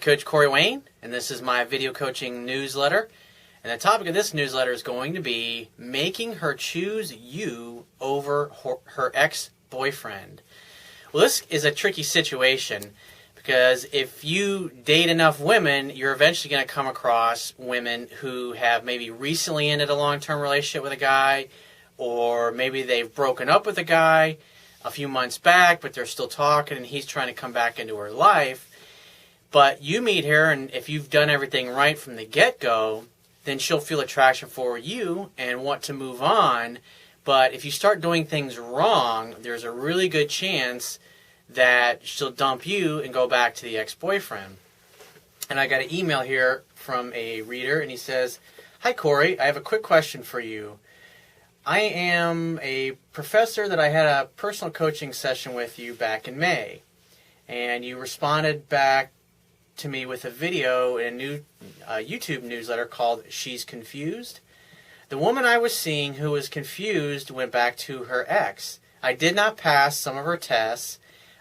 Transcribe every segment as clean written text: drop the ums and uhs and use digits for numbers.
Coach Corey Wayne, and this is my video coaching newsletter. And the topic of this newsletter is going to be making her choose you over her ex-boyfriend. Well, this is a tricky situation because if you date enough women, you're eventually going to come across women who have maybe recently ended a long-term relationship with a guy, or maybe they've broken up with a guy a few months back, but they're still talking and he's trying to come back into her life. But you meet her, and if you've done everything right from the get-go, then she'll feel attraction for you and want to move on. But if you start doing things wrong, there's a really good chance that she'll dump you and go back to the ex-boyfriend. And I got an email here from a reader, and he says, "Hi, Corey. I have a quick question for you. I am a professor that I had a personal coaching session with you back in May, and you responded back to me with a video in a new YouTube newsletter called She's Confused. The woman I was seeing who was confused went back to her ex. I did not pass some of her tests.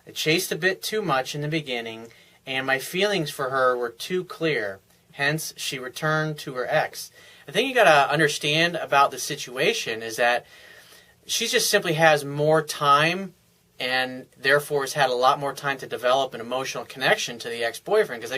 I chased a bit too much in the beginning, and my feelings for her were too clear. Hence, she returned to her ex." The thing you got to understand about the situation is that she just simply has more time, and therefore has had a lot more time to develop an emotional connection to the ex-boyfriend, because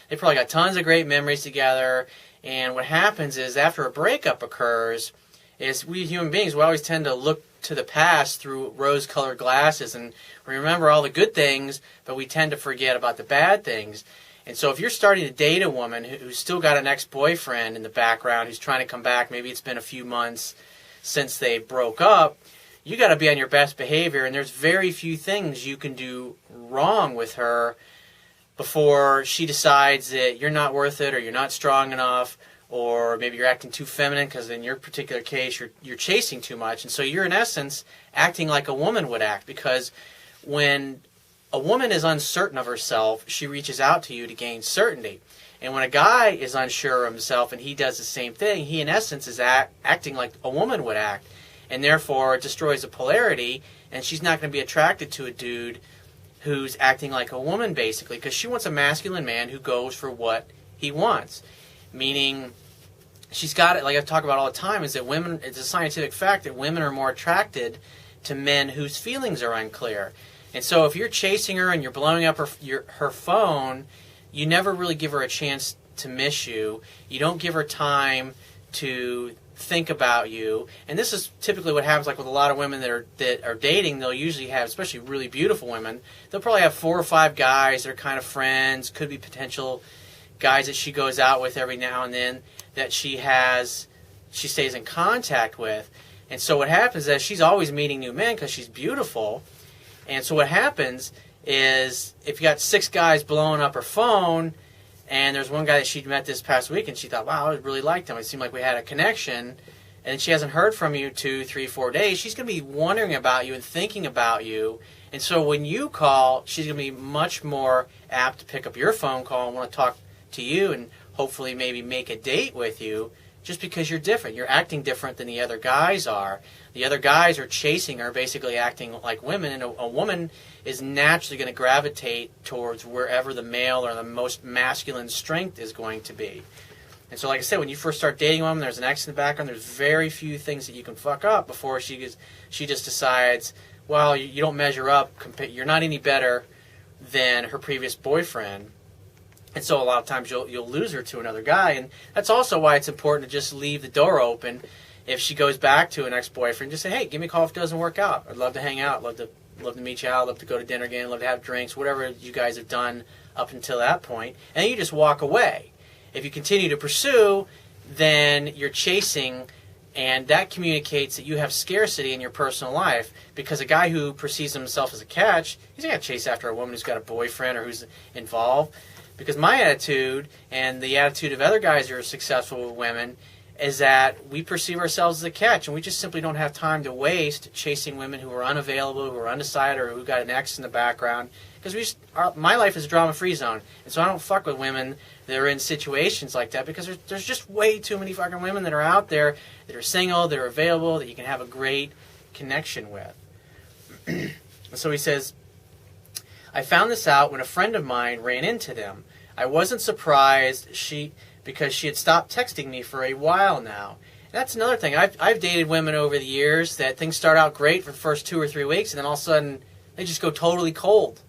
they probably got tons of great memories together. And what happens is after a breakup occurs, is we human beings, we always tend to look to the past through rose-colored glasses, and we remember all the good things, but we tend to forget about the bad things. And so if you're starting to date a woman who's still got an ex-boyfriend in the background who's trying to come back, maybe it's been a few months since they broke up, you got to be on your best behavior, and there's very few things you can do wrong with her before she decides that you're not worth it, or you're not strong enough, or maybe you're acting too feminine because in your particular case you're chasing too much. And so you're in essence acting like a woman would act, because when a woman is uncertain of herself, she reaches out to you to gain certainty. And when a guy is unsure of himself and he does the same thing, he in essence is acting like a woman would act. And therefore it destroys the polarity, and she's not going to be attracted to a dude who's acting like a woman, basically, because she wants a masculine man who goes for what he wants. Meaning, she's got it, like I talk about all the time, is that women, it's a scientific fact that women are more attracted to men whose feelings are unclear. And so if you're chasing her and you're blowing up her phone, you never really give her a chance to miss you. You don't give her time to think about you. And this is typically what happens, like with a lot of women that are dating. They'll usually have, especially really beautiful women, they'll probably have 4 or 5 guys that are kind of friends, could be potential guys that she goes out with every now and then, that she stays in contact with. And so what happens is she's always meeting new men because she's beautiful. And so what happens is if you got 6 guys blowing up her phone, and there's one guy that she'd met this past week, and she thought, wow, I really liked him. It seemed like we had a connection. And she hasn't heard from you 2, 3, 4 days. She's going to be wondering about you and thinking about you. And so when you call, she's going to be much more apt to pick up your phone call and want to talk to you and hopefully maybe make a date with you, just because you're different. You're acting different than the other guys are. The other guys are chasing her, basically acting like women, and a woman is naturally going to gravitate towards wherever the male or the most masculine strength is going to be. And so, like I said, when you first start dating a woman, there's an ex in the background, there's very few things that you can fuck up before she just decides, well, you don't measure up, you're not any better than her previous boyfriend. And so a lot of times you'll lose her to another guy. And that's also why it's important to just leave the door open. If she goes back to an ex-boyfriend, just say, hey, give me a call if it doesn't work out. I'd love to hang out. Love to meet you out. Love to go to dinner again. Love to have drinks. Whatever you guys have done up until that point. And you just walk away. If you continue to pursue, then you're chasing, and that communicates that you have scarcity in your personal life, because a guy who perceives himself as a catch, he's not going to chase after a woman who's got a boyfriend or who's involved. Because my attitude, and the attitude of other guys who are successful with women, is that we perceive ourselves as a catch, and we just simply don't have time to waste chasing women who are unavailable, who are undecided, or who got an ex in the background. Because my life is a drama-free zone, and so I don't fuck with women that are in situations like that, because there's just way too many fucking women that are out there that are single, that are available, that you can have a great connection with. So he says, I found this out when a friend of mine ran into them. I wasn't surprised because she had stopped texting me for a while now. And that's another thing. I've dated women over the years that things start out great for the first 2 or 3 weeks, and then all of a sudden they just go totally cold.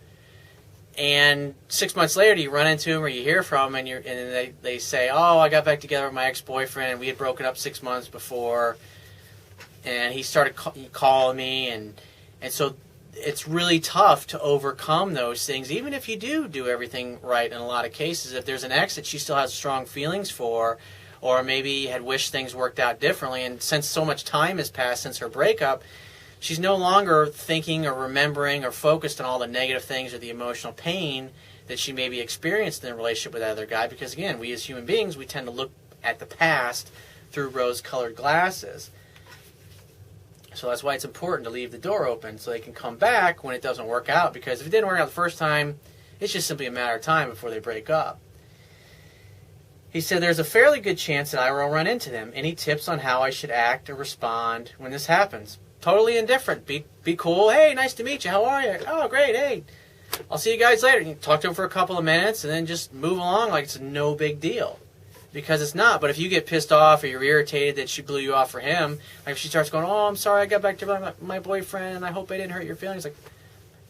And 6 months later, you run into them or you hear from them, and they say, "Oh, I got back together with my ex-boyfriend, and we had broken up 6 months before, and he started calling me," and so it's really tough to overcome those things, even if you do everything right in a lot of cases. If there's an ex that she still has strong feelings for, or maybe had wished things worked out differently, and since so much time has passed since her breakup, she's no longer thinking or remembering or focused on all the negative things or the emotional pain that she maybe experienced in a relationship with that other guy. Because again, we as human beings, we tend to look at the past through rose-colored glasses. So that's why it's important to leave the door open so they can come back when it doesn't work out. Because if it didn't work out the first time, it's just simply a matter of time before they break up. He said, "There's a fairly good chance that I will run into them. Any tips on how I should act or respond when this happens?" Totally indifferent. Be cool. "Hey, nice to meet you. How are you?" "Oh, great. Hey, I'll see you guys later." You talk to them for a couple of minutes and then just move along like it's no big deal. Because it's not. But if you get pissed off or you're irritated that she blew you off for him, like if she starts going, "Oh, I'm sorry, I got back to my boyfriend and I hope I didn't hurt your feelings." Like,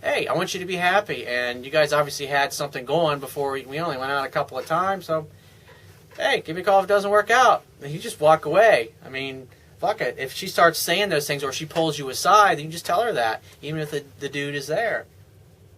hey, I want you to be happy. And you guys obviously had something going before we only went out a couple of times. So, hey, give me a call if it doesn't work out. And you just walk away. I mean, fuck it. If she starts saying those things or she pulls you aside, then you just tell her that, even if the dude is there.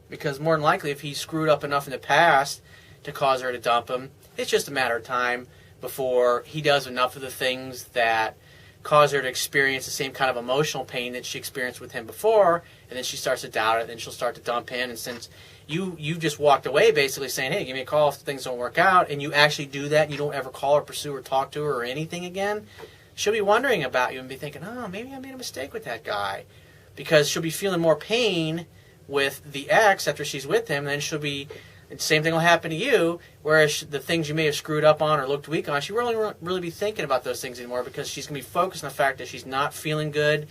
Because more than likely, if he screwed up enough in the past to cause her to dump him, it's just a matter of time before he does enough of the things that cause her to experience the same kind of emotional pain that she experienced with him before, and then she starts to doubt it, and then she'll start to dump him. And since you just walked away basically saying, "Hey, give me a call if things don't work out," and you actually do that, and you don't ever call or pursue or talk to her or anything again, she'll be wondering about you and be thinking, "Oh, maybe I made a mistake with that guy." Because she'll be feeling more pain with the ex after she's with him, and then she'll be, the same thing will happen to you, whereas the things you may have screwed up on or looked weak on, she won't really be thinking about those things anymore because she's going to be focused on the fact that she's not feeling good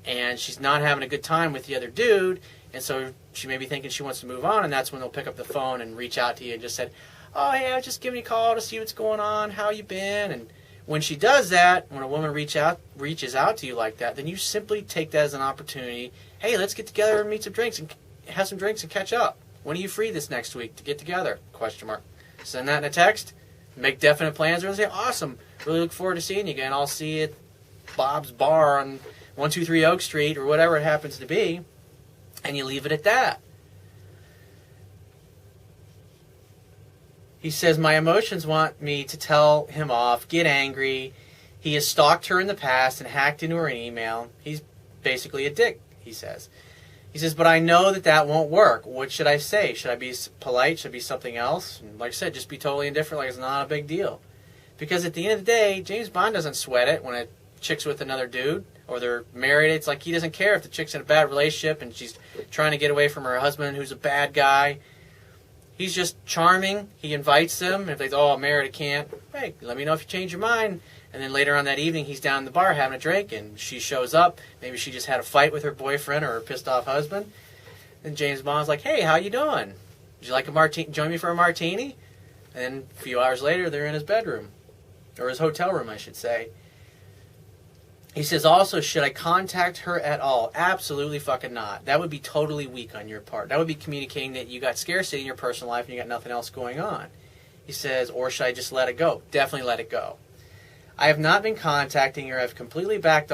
and she's not having a good time with the other dude, and so she may be thinking she wants to move on, and that's when they'll pick up the phone and reach out to you and just said, "Oh, hey, I was just giving you a call to see what's going on, how you been?" And when she does that, when a woman reaches out to you like that, then you simply take that as an opportunity. "Hey, let's get together and meet some drinks and have some drinks and catch up. When are you free this next week to get together?" Send that in a text. Make definite plans. Or say, "Awesome. Really look forward to seeing you again. I'll see you at Bob's Bar on 123 Oak Street," or whatever it happens to be. And you leave it at that. He says, "My emotions want me to tell him off, get angry. He has stalked her in the past and hacked into her email. He's basically a dick," he says. He says, "But I know that won't work. What should I say? Should I be polite? Should I be something else?" And like I said, just be totally indifferent, like it's not a big deal. Because at the end of the day, James Bond doesn't sweat it when a chick's with another dude or they're married. It's like he doesn't care if the chick's in a bad relationship and she's trying to get away from her husband who's a bad guy. He's just charming. He invites them. And if they say, "Oh, I'm married, I can't," "Hey, let me know if you change your mind." And then later on that evening, he's down in the bar having a drink, and she shows up. Maybe she just had a fight with her boyfriend or her pissed-off husband. And James Bond's like, "Hey, how you doing? Would you like a martini? Join me for a martini?" And then a few hours later, they're in his bedroom. Or his hotel room, I should say. He says also, "Should I contact her at all?" Absolutely fucking not. That would be totally weak on your part. That would be communicating that you got scarcity in your personal life and you got nothing else going on. He says, "Or should I just let it go?" Definitely let it go. "I have not been contacting her. I've completely backed